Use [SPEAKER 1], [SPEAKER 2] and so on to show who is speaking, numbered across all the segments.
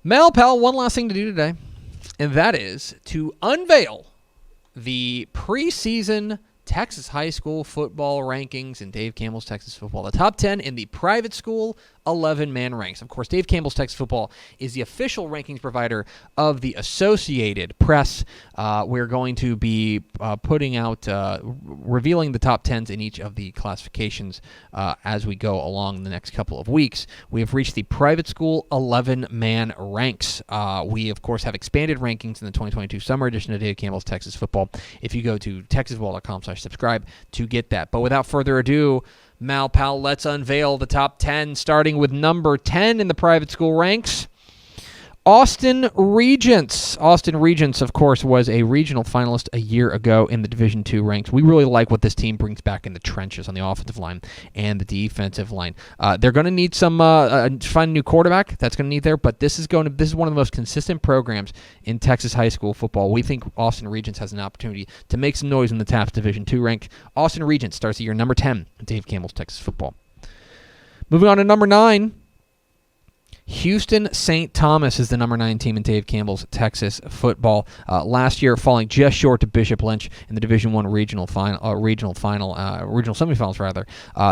[SPEAKER 1] Mel, pal, one last thing to do today, and that is to unveil the preseason Texas high school football rankings in Dave Campbell's Texas Football. The top 10 in the private school 11-man ranks. Of course, Dave Campbell's Texas Football is the official rankings provider of the Associated Press. We're going to be putting out, revealing the top 10s in each of the classifications as we go along the next couple of weeks. We have reached the private school 11-man ranks. We, of course, have expanded rankings in the 2022 summer edition of Dave Campbell's Texas Football. If you go to texasfootball.com/subscribe to get that. But without further ado, Mal, pal, let's unveil the top 10, starting with number 10 in the private school ranks, Austin Regents. Austin Regents, of course, was a regional finalist a year ago in the Division II ranks. We really like what this team brings back in the trenches on the offensive line and the defensive line. They're going to need some find a new quarterback. That's going to need there, but this is one of the most consistent programs in Texas high school football. We think Austin Regents has an opportunity to make some noise in the TAPS Division II rank. Austin Regents starts the year number 10 in Dave Campbell's Texas Football. Moving on to number 9. Houston St. Thomas is the number 9 team in Dave Campbell's Texas Football. Last year, falling just short to Bishop Lynch in the Division I regional semifinals rather.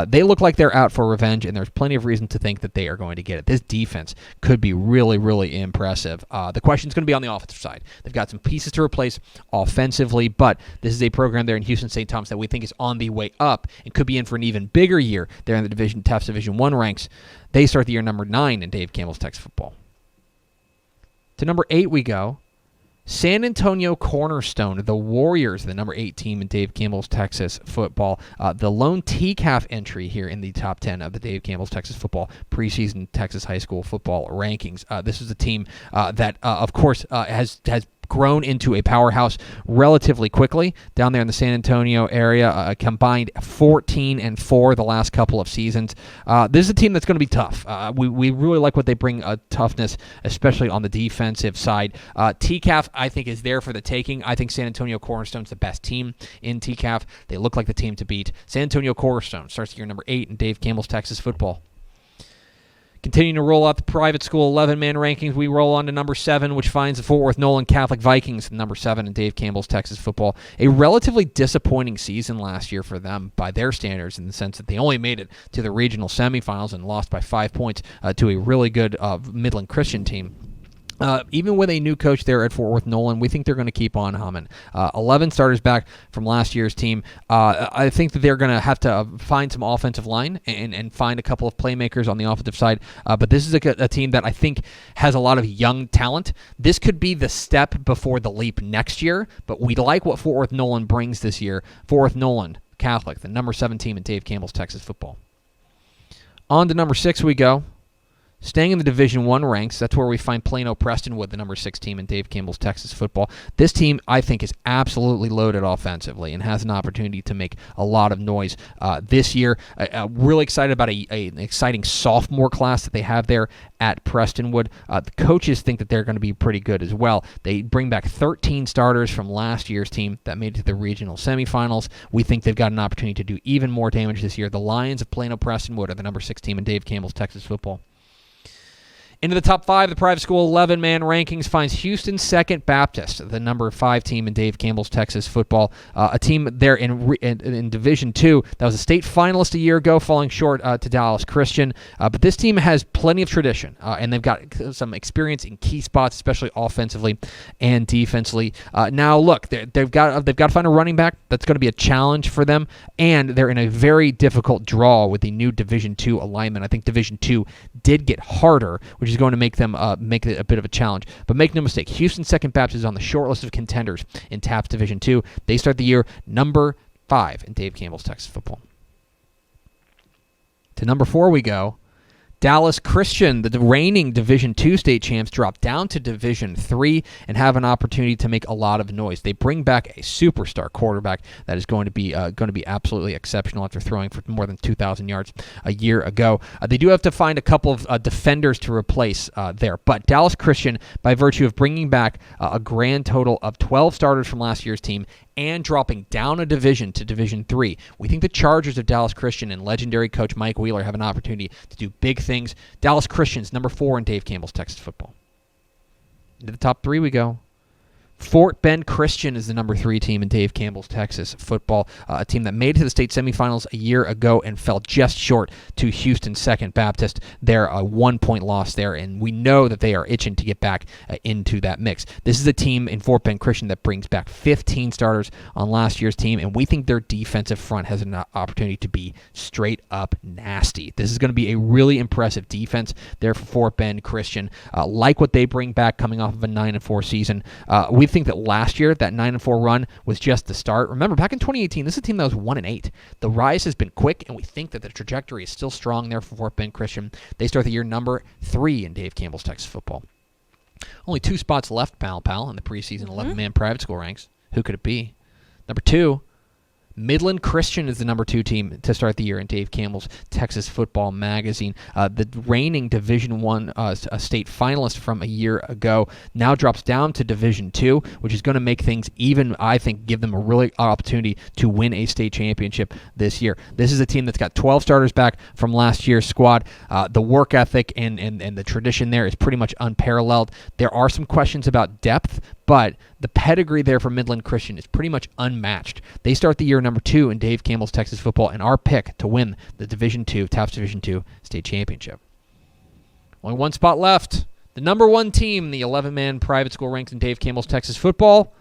[SPEAKER 1] They look like they're out for revenge, and there's plenty of reason to think that they are going to get it. This defense could be really, really impressive. The question's going to be on the offensive side. They've got some pieces to replace offensively, but this is a program there in Houston St. Thomas that we think is on the way up and could be in for an even bigger year there in the TAPS Division I ranks. They start the year number 9 in Dave Campbell's Texas Football. To number 8 we go. San Antonio Cornerstone, the Warriors, the number 8 team in Dave Campbell's Texas Football. The lone TCAF entry here in the top 10 of the Dave Campbell's Texas Football preseason Texas high school football rankings. This is a team that, of course, has grown into a powerhouse relatively quickly down there in the San Antonio area. Combined 14-4 the last couple of seasons. This is a team that's going to be tough. We really like what they bring, toughness, especially on the defensive side. TCAF, I think, is there for the taking. I think San Antonio Cornerstone's the best team in TCAF. They look like the team to beat. San Antonio Cornerstone starts the year number 8 in Dave Campbell's Texas Football. Continuing to roll out the private school 11-man rankings, we roll on to number 7, which finds the Fort Worth Nolan Catholic Vikings, number 7 in Dave Campbell's Texas Football. A relatively disappointing season last year for them by their standards, in the sense that they only made it to the regional semifinals and lost by 5 points to a really good Midland Christian team. Even with a new coach there at Fort Worth Nolan, we think they're going to keep on humming. 11 starters back from last year's team. I think that they're going to have to find some offensive line and find a couple of playmakers on the offensive side. But this is a team that I think has a lot of young talent. This could be the step before the leap next year, but we like what Fort Worth Nolan brings this year. Fort Worth Nolan Catholic, the number 7 team in Dave Campbell's Texas Football. On to number 6 we go. Staying in the Division I ranks, that's where we find Plano Prestonwood, the number 6 team in Dave Campbell's Texas Football. This team, I think, is absolutely loaded offensively and has an opportunity to make a lot of noise this year. Really excited about an exciting sophomore class that they have there at Prestonwood. The coaches think that they're going to be pretty good as well. They bring back 13 starters from last year's team that made it to the regional semifinals. We think they've got an opportunity to do even more damage this year. The Lions of Plano Prestonwood are the number 6 team in Dave Campbell's Texas Football. Into the top 5, the private school 11-man rankings finds Houston Second Baptist, the number 5 team in Dave Campbell's Texas Football. A team there in Division II that was a state finalist a year ago, falling short to Dallas Christian. But this team has plenty of tradition, and they've got some experience in key spots, especially offensively and defensively. Now, look, they've got to find a running back. That's going to be a challenge for them, and they're in a very difficult draw with the new Division II alignment. I think Division II did get harder, which is going to make them make it a bit of a challenge. But make no mistake, Houston Second Baptist is on the short list of contenders in TAPS Division II. They start the year number 5 in Dave Campbell's Texas Football. To number 4 we go. Dallas Christian, the reigning Division II state champs, drop down to Division III and have an opportunity to make a lot of noise. They bring back a superstar quarterback that is going to be absolutely exceptional after throwing for more than 2,000 yards a year ago. They do have to find a couple of defenders to replace there, but Dallas Christian, by virtue of bringing back a grand total of 12 starters from last year's team and dropping down a division to Division III. We think the Chargers of Dallas Christian and legendary coach Mike Wheeler have an opportunity to do big things. Dallas Christian's number 4 in Dave Campbell's Texas Football. Into the top 3 we go. Fort Bend Christian is the number 3 team in Dave Campbell's Texas football, a team that made it to the state semifinals a year ago and fell just short to Houston Second Baptist. They're a 1-point loss there, and we know that they are itching to get back into that mix. This is a team in Fort Bend Christian that brings back 15 starters on last year's team, and we think their defensive front has an opportunity to be straight up nasty. This is going to be a really impressive defense there for Fort Bend Christian. Like what they bring back coming off of a 9-4 season. We think that last year, that 9-4 run was just the start. Remember, back in 2018, this is a team that was 1-8. The rise has been quick, and we think that the trajectory is still strong there for Fort Bend Christian. They start the year number 3 in Dave Campbell's Texas football. Only 2 spots left, pal, in the preseason 11-man private school ranks. Who could it be? Number 2, Midland Christian is the number 2 team to start the year in Dave Campbell's Texas Football Magazine. The reigning Division I state finalist from a year ago now drops down to Division II, which is going to make things even, I think, give them a really opportunity to win a state championship this year. This is a team that's got 12 starters back from last year's squad. The work ethic and the tradition there is pretty much unparalleled. There are some questions about depth, but the pedigree there for Midland Christian is pretty much unmatched. They start the year number 2 in Dave Campbell's Texas football and our pick to win the Division II, TAPS Division II state championship. Only 1 spot left. The number 1 team in the 11-man private school ranks in Dave Campbell's Texas football.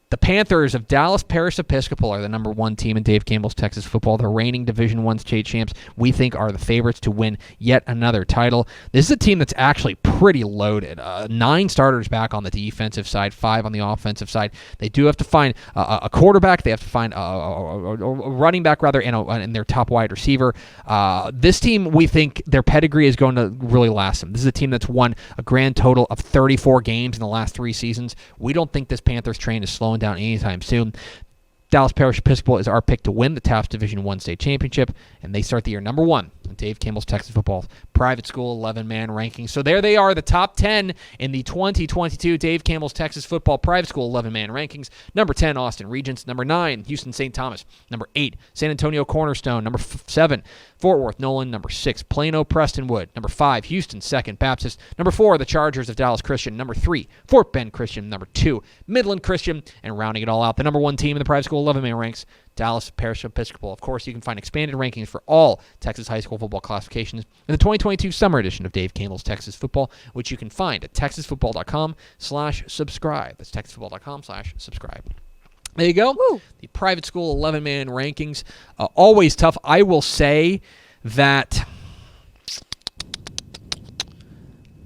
[SPEAKER 1] The Panthers of Dallas Parish Episcopal are the number 1 team in Dave Campbell's Texas football. The reigning Division I state champs, we think, are the favorites to win yet another title. This is a team that's actually pretty loaded. 9 starters back on the defensive side, 5 on the offensive side. They do have to find a quarterback. They have to find a running back, rather, and their top wide receiver. This team, we think, their pedigree is going to really last them. This is a team that's won a grand total of 34 games in the last 3 seasons. We don't think this Panthers train is slowing down anytime soon. Dallas Parish Episcopal is our pick to win the TAPS Division I state championship, and they start the year number 1 in Dave Campbell's Texas football private school 11-man rankings. So there they are, the top 10 in the 2022 Dave Campbell's Texas football private school 11-man rankings. Number 10, Austin Regents. Number 9, Houston St. Thomas. Number 8, San Antonio Cornerstone. Number 7, Fort Worth Nolan. Number 6, Plano Prestonwood. Number 5, Houston Second Baptist. Number 4, the Chargers of Dallas Christian. Number 3, Fort Bend Christian. Number 2, Midland Christian. And rounding it all out, the number 1 team in the private school 11-man ranks, Dallas Parish Episcopal. Of course, you can find expanded rankings for all Texas high school football classifications in the 2022 summer edition of Dave Campbell's Texas Football, which you can find at texasfootball.com/subscribe. That's texasfootball.com/subscribe. There you go.
[SPEAKER 2] Woo.
[SPEAKER 1] The private school 11-man rankings. Always tough. I will say that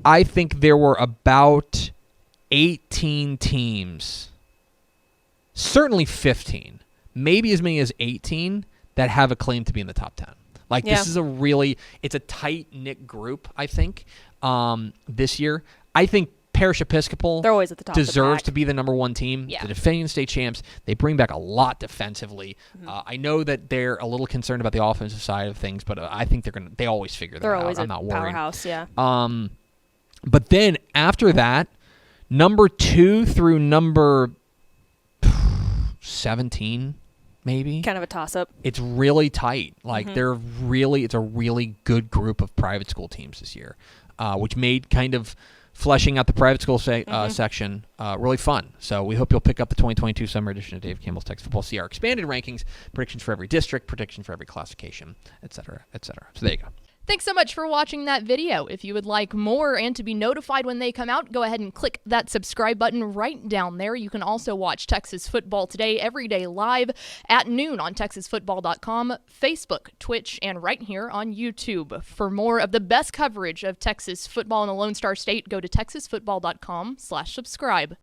[SPEAKER 1] I think there were about 18 teams, certainly 15, maybe as many as 18 that have a claim to be in the top 10. Like,
[SPEAKER 2] Yeah.
[SPEAKER 1] this is it's a tight-knit group, I think, this year. I think Parish Episcopal
[SPEAKER 2] They're always at the top of the
[SPEAKER 1] deserves
[SPEAKER 2] pack.
[SPEAKER 1] to be the number 1 team.
[SPEAKER 2] Yeah.
[SPEAKER 1] The defending state champs, they bring back a lot defensively. I know that they're a little concerned about the offensive side of things, but I think they always figure that
[SPEAKER 2] They're
[SPEAKER 1] out.
[SPEAKER 2] always
[SPEAKER 1] I'm
[SPEAKER 2] a
[SPEAKER 1] not worried.
[SPEAKER 2] powerhouse, yeah.
[SPEAKER 1] But then after that, number 2 through number 17, maybe.
[SPEAKER 2] Kind of a toss-up.
[SPEAKER 1] It's really tight. Like, it's a really good group of private school teams this year, which made kind of fleshing out the private school section really fun. So we hope you'll pick up the 2022 summer edition of Dave Campbell's Texas Football. See our expanded rankings, predictions for every district, predictions for every classification, et cetera, et cetera. So there you go.
[SPEAKER 3] Thanks so much for watching that video. If you would like more and to be notified when they come out, go ahead and click that subscribe button right down there. You can also watch Texas Football Today every day live at noon on texasfootball.com, Facebook, Twitch, and right here on YouTube. For more of the best coverage of Texas football in the Lone Star State, go to texasfootball.com/subscribe.